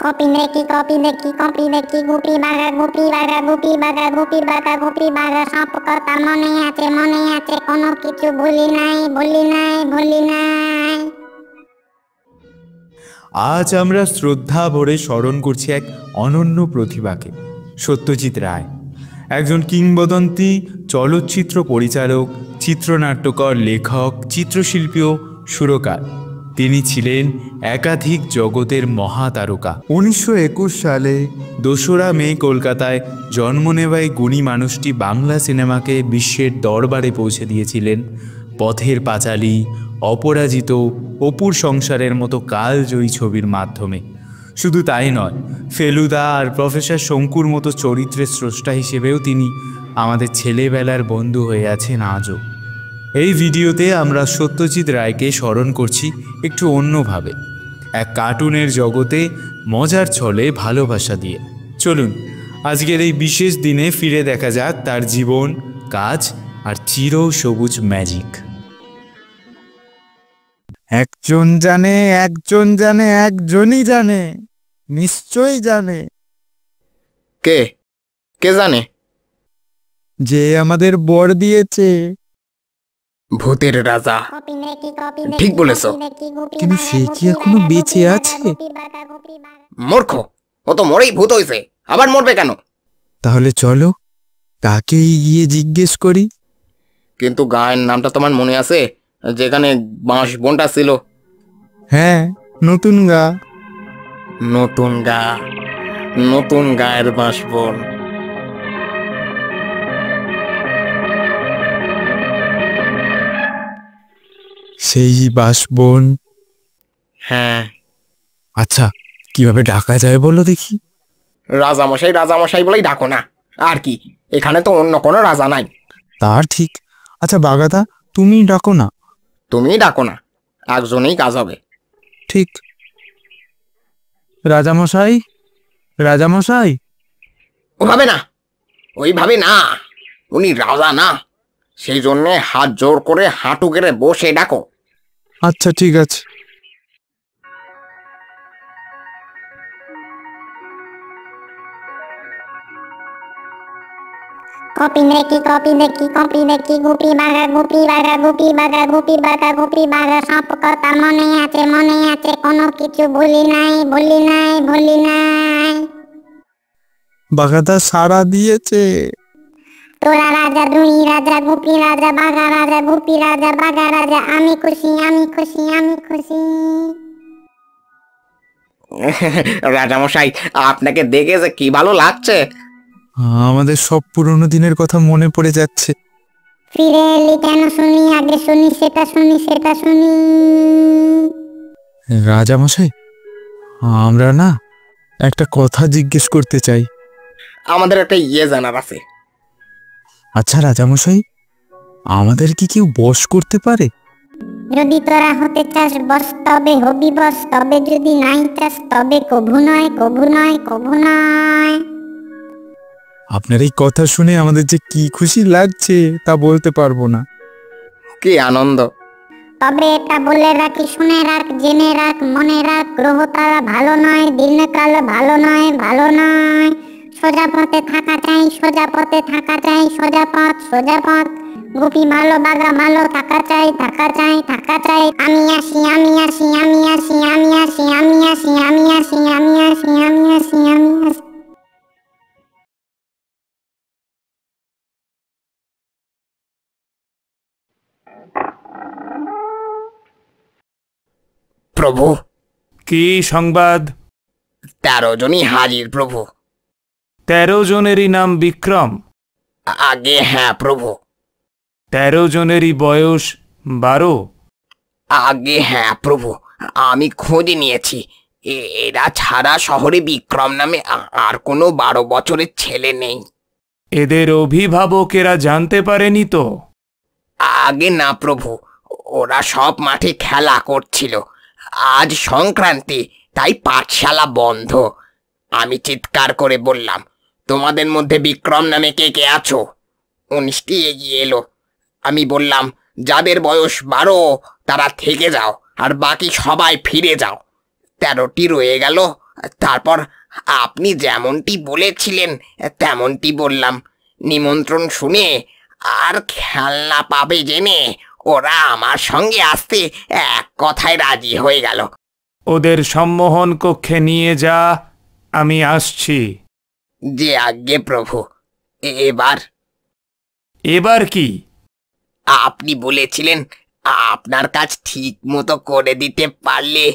Copy দেখি copy দেখি copy দেখি গুপি বাঘা গুপি বাঘা গুপি বাঘা গুপি বাঘা গুপি বাঘা সব কথা মনে আছে কোনো কিছু ভুলি নাই ভুলি নাই ভুলি নাই। আজ আমরা শ্রদ্ধা ভরে স্মরণ করছি এক অনন্য প্রতিভাকে, সত্যজিৎ রায়। একজন কিংবদন্তি চলচ্চিত্র পরিচালক, চিত্রনাট্যকার, লেখক, চিত্রশিল্পী ও সুরকার। তিনি ছিলেন একাধিক জগতের মহাতারকা। 1921 সালে 2রা মে কলকাতায় জন্ম নেওয়া এই গুণী মানুষটি বাংলা সিনেমাকে বিশ্বের দরবারে পৌঁছে দিয়েছিলেন পথের পাঁচালী, অপরাজিত, অপুর সংসারের মতো কালজয়ী ছবির মাধ্যমে। শুধু তাই নয়, ফেলুদা আর প্রফেসর শঙ্কুর মতো চরিত্রের স্রষ্টা হিসেবেও তিনি আমাদের ছেলেবেলার বন্ধু হয়ে আছেন আজও। এই ভিডিওতে আমরা সত্যজিৎ রায়কে স্মরণ করছি একটু অন্যভাবে, এক কার্টুনের জগতে মজার ছলে ভালোবাসা দিয়ে। চলুন আজকের এই বিশেষ দিনে ফিরে দেখা যাক তার জীবন, কাজ আর চির সবুজ ম্যাজিক। একজন জানে, একজন জানে, একজনই জানে, নিশ্চয়ই জানে। কে কে জানে? যে আমাদের বর দিয়েছে। ভূতের রাজা। ঠিক বলেছ, কিন্তু সে কি এখনো বেঁচে আছে? মূর্খ, ও তো মরেই ভূত হয়েছে, আবার মরবে কেন? তাহলে চলো তাকেই গিয়ে জিজ্ঞেস করি। কিন্তু গায়ের নামটা তোমার মনে আছে, যেখানে বাঁশ বনটা ছিল? হ্যাঁ, নতুন গা। নতুন গা, নতুন গায়ের বাঁশ বন। সেই বাঁশবন। হ্যাঁ। আচ্ছা, কিভাবে ডাকা যায় বলো দেখি? রাজামশাই রাজামশাই বলেই ডাকো না, আর কি, এখানে তো অন্য কোনো রাজা নাই। তার ঠিক। আচ্ছা বাগাদা, তুমি ডাকো না। তুমি ডাকো না, একজনেই কাজ হবে। ঠিক। রাজামশাই, রাজামশাই। ওভাবে না, ওইভাবে না, উনি রাজা না, সেই জন্যে হাত জোর করে হাঁটু গেড়ে বসে ডাকো। আচ্ছা ঠিক আছে। কপি দেখি কপি দেখি কপি দেখি গুপি বাঘা গুপি বাঘা গুপি বাঘা গুপি বাঘা গুপি বাঘা সব কথা মনে আছে কোনো কিছু ভুলি নাই ভুলি নাই ভুলি নাই। বাগাদা সাড়া দিয়েছে। তোরা রাজা, দুই রাজা, গুপি রাজা, বাঘা রাজা, গুপি রাজা, বাঘা রাজা, আমি খুশি আমি খুশি আমি খুশি। রাজামশাই, আপনাকে দেখে যে কি ভালো লাগছে। আমাদের সব পুরনো দিনের কথা মনে পড়ে যাচ্ছে। ফিরে এলি কেন শুনি, আগে শুনি সেটা শুনি সেটা শুনি। রাজামশাই, আমরা না একটা কথা জিজ্ঞেস করতে চাই। আমাদের একটা জানার আছে। আচ্ছা রাজামশাই, আমাদের কি কেউ বশ করতে পারে? যদি তোরা হতে চাস বস তবে হবি বস, তবে যদি নাই চাস তবে কভু নয় কভু নয় কভু নয়। আপনার এই কথা শুনে আমাদের যে কি খুশি লাগছে তা বলতে পারবো না। কি আনন্দ। তবে এটা বলে রাখি, শুনে রাখ, জেনে রাখ, মনে রাখ, গ্রহ তারা ভালো নয়, দিনকাল ভালো নয় ভালো নয়। সোজা পথে থাকা চাই, সোজা পথে থাকা চাই, সোজা পথ সোজা পথ। গুপি ভালো, বাঘা ভালো, থাকা চাই থাকা চাই থাকা চাই। আমি আসি আমি আসি আমি আসি আমি আসি আমি আসি আমি আসি আমি আসি আমি আসি আমি আসি। প্রভু। কি সংবাদ? 13 জনই হাজির প্রভু। 13 জনেরই নাম বিক্রম? আগে হ্যাঁ প্রভু। 13 জনেরই বয়স 12? আগে হ্যাঁ প্রভু, আমি খোঁজ নিয়েছি, এরা ছাড়া শহরে বিক্রম নামে আর কোনো 12 বছরের ছেলে নেই। এদের অভিভাবকেরা জানতে পারেনি তো? আগে না প্রভু, ওরা সব মাঠে খেলা করছিল, আজ সংক্রান্তি, তাই পাঠশালা বন্ধ। আমি চিৎকার করে বললাম, তোমাদের মধ্যে বিক্রম নামে কে কে আছো? 19টি এগিয়ে এলো। আমি বললাম, যাদের বয়স 12 তারা থেকে যাও, আর বাকি সবাই ফিরে যাও। 13টি রয়ে গেল, তারপর আপনি যেমনটি বলেছিলেন তেমনটি বললাম। নিমন্ত্রণ শুনে আর খেলনা পাবে জেনে ওরা আমার সঙ্গে আসতে এক কথায় রাজি হয়ে গেল। ওদের সম্মোহন কক্ষে নিয়ে যা, আমি আসছি। যে আজ্ঞে প্রভু। এবার এবার কি? আপনি বলেছিলেন আপনার কাজ ঠিক মতো করে দিতে পারলে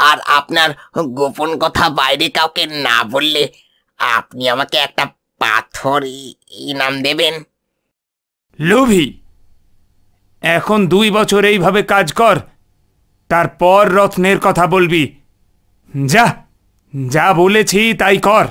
আর আপনার গোপন কথা বাইরে কাউকে না বললে আপনি আমাকে একটা পাথর ইনাম দেবেন। লোভী, এখন 2 বছর এইভাবে কাজ কর, তারপর রত্নের কথা বলবি। যা যা বলেছি তাই কর।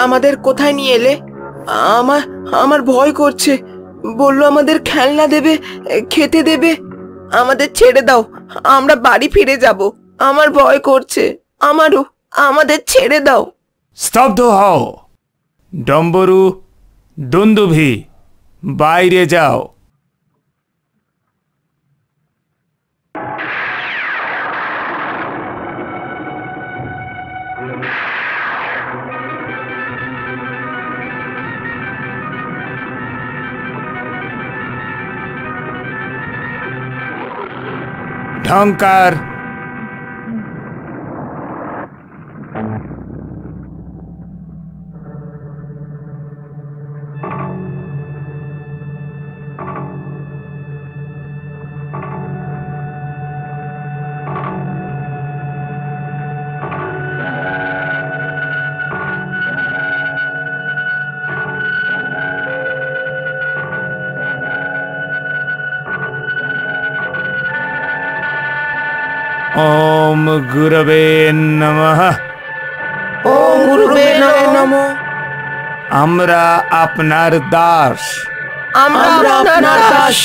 আমাদের কোথায় নিয়ে এলে? আমার আমার ভয় করছে। বললো আমাদের খেলনা দেবে, খেতে দেবে। আমাদের ছেড়ে দাও, আমরা বাড়ি ফিরে যাব। আমার ভয় করছে, আমারও। আমাদের ছেড়ে দাও। স্তব্ধ হও। ডম্বরু, দুন্দুভি, বাইরে যাও। ঢংকার, ওম গুরবে নমঃ। ওম গুরুবে নমঃ। আমরা আপনার দাস। আমরা আপনার দাস।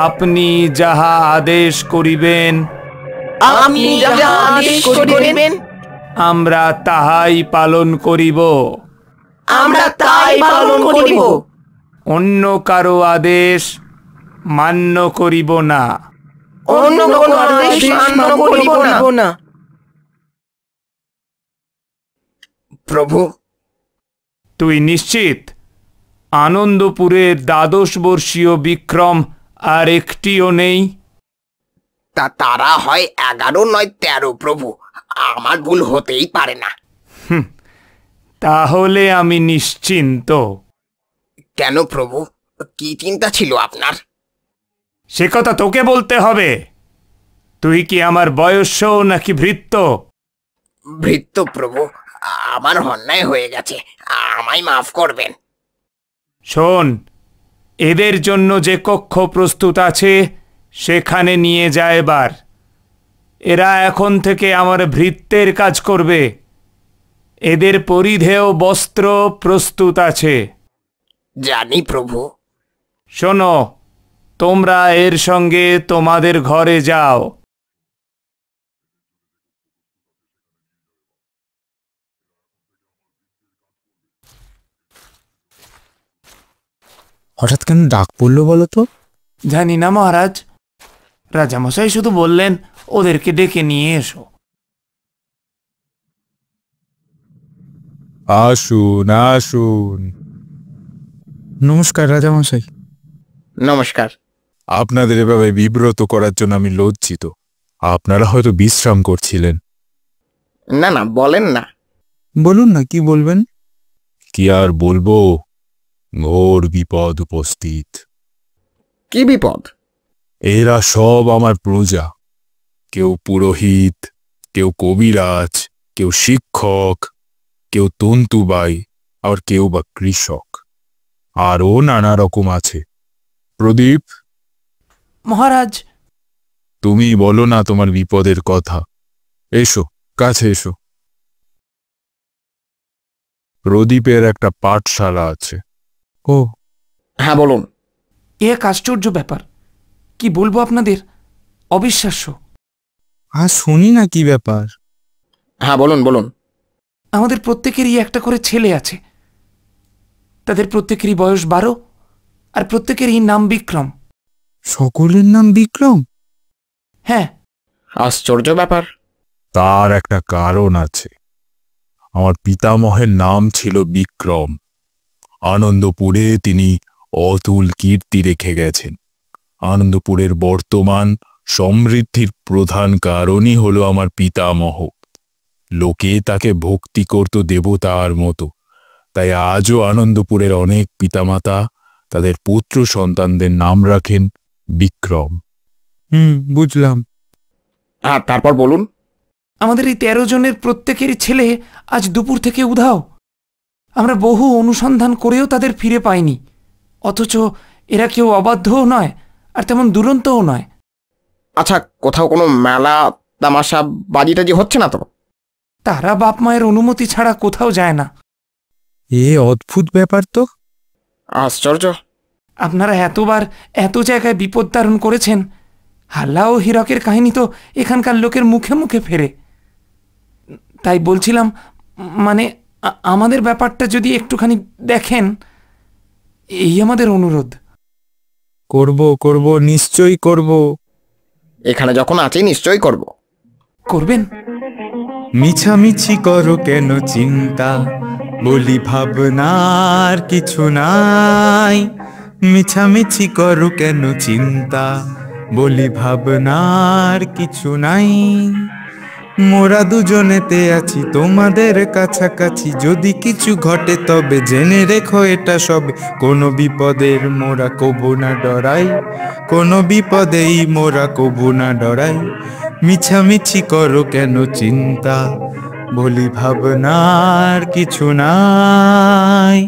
আপনি যাহা আদেশ করিবেন আপনি যাহা আদেশ করিবেন আমরা তাহাই পালন করিব। আমরা তাই পালন করিব। অন্য কারো আদেশ মান্য করিব না। অন্য কোন আদেশ মান্য করিব না। প্রভু, তুই নিশ্চিত আনন্দপুরের 12 বর্ষীয় বিক্রম আর একটিও নেই? তারা হয় 11 নয় 13 প্রভু। আমার ভুল হতেই পারে না। তাহলে আমি নিশ্চিন্ত। কেন প্রভু, কি চিন্তা ছিল আপনার? সে কথা তোকে বলতে হবে। তুই কি আমার বয়স্য নাকি ভৃত্য? ভৃত্য প্রভু। আমার অন্যায় হয়ে গেছে, আমায় মাফ করবেন। শোন, এদের জন্য যে কক্ষ প্রস্তুত আছে সেখানে নিয়ে যা এবার। এরা এখন থেকে আমার ভৃত্যের কাজ করবে। এদের পরিধেয় বস্ত্র প্রস্তুত আছে। জানি প্রভু। শোনো, তোমরা এর সঙ্গে তোমাদের ঘরে যাও। হঠাৎ কেন ডাক পড়লো বলো তো? জানি না মহারাজ, রাজামশাই শুধু বললেন ওদেরকে ডেকে নিয়ে এসো। আসুন আসুন। নমস্কার রাজামশাই। নমস্কার। আপনাদের এভাবে বিব্রত করার জন্য আমি লজ্জিত। আপনারা হয়তো বিশ্রাম করছিলেন। না না, বলেন না। বলুন না, কি বলবেন? কি আর বলবো, ঘোর বিপদ উপস্থিত। কি বিপদ? এরা সব আমার প্রজা। কেউ পুরোহিত, কেউ কবিরাজ, কেউ শিক্ষক, কেউ তন্তুবাই, আর কেউ বা কৃষক। আরও নানা রকম আছে। প্রদীপ, মহারাজ। তুমি বলো না তোমার বিপদের কথা। এসো, কাছে এসো। প্রদীপের একটা পাঠশালা আছে। ও হ্যাঁ, বলুন। এক আশ্চর্য ব্যাপার, কি বলবো আপনাদের, অবিশ্বাস্য। আর শুনি না কি ব্যাপার। হ্যাঁ, বলুন বলুন। আমাদের প্রত্যেকেরই একটা করে ছেলে আছে। তাদের প্রত্যেকেরই বয়স 12, আর প্রত্যেকেরই নাম বিক্রম। সকলের নাম বিক্রম? হ্যাঁ। আশ্চর্য ব্যাপার। তার একটা কারণ আছে। আমার পিতামহের নাম ছিল বিক্রম। আনন্দপুরে তিনি অতুল কীর্তি রেখে গেছেন। আনন্দপুরের বর্তমান সমৃদ্ধির প্রধান কারণই হলো আমার পিতামহ। লোকে তাকে ভক্তি করত দেবতার মতো। তাই আজও আনন্দপুরের অনেক পিতামাতা তাদের পুত্র সন্তানদের নাম রাখেন বিক্রম। বুঝলাম। হ্যাঁ, তারপর বলুন। আমাদের এই 13 জনের প্রত্যেকেরই ছেলে আজ দুপুর থেকে উধাও। আমরা বহু অনুসন্ধান করেও তাদের ফিরে পাইনি। অথচ এরা কেউ অবাধ্যও নয়, আর তেমন দুরন্তও নয়। আচ্ছা, কোথাও কোনো মেলা তামাশা বাজি টাজি হচ্ছে না তো? তারা বাপ মায়ের অনুমতি ছাড়া কোথাও যায় না। এ অদ্ভুত ব্যাপার তো। আশ্চর্য। আপনারা এতবার এত জায়গায় বিপদ তারণ করেছেন, হাল্লা ও হীরকের কাহিনী তো এখানকার লোকের মুখে মুখে ফেরে। তাই বলছিলাম, মানে আমাদের ব্যাপারটা যদি একটুখানি দেখেন, এই আমাদের অনুরোধ। করব, নিশ্চয়ই করব। এখানে যখন আছি নিশ্চয়ই করব। করবেন? মিছামিছি করো কেন চিন্তা, বলি ভাবনার কিছু নাই। মিছামিছি করো কেন চিন্তা, বলি ভাবনার কিছু নাই। মোরা দুজনেতে আছি তোমাদের কাছাকাছি, যদি কিছু ঘটে তবে জেনে রেখো এটা সবে। কোনো বিপদের মোরা কবু না ডরাই, কোনো বিপদেই মোরা কবু না ডরাই। মিছামিছি করো কেন চিন্তা, বলি ভাবনার কিছু নাই।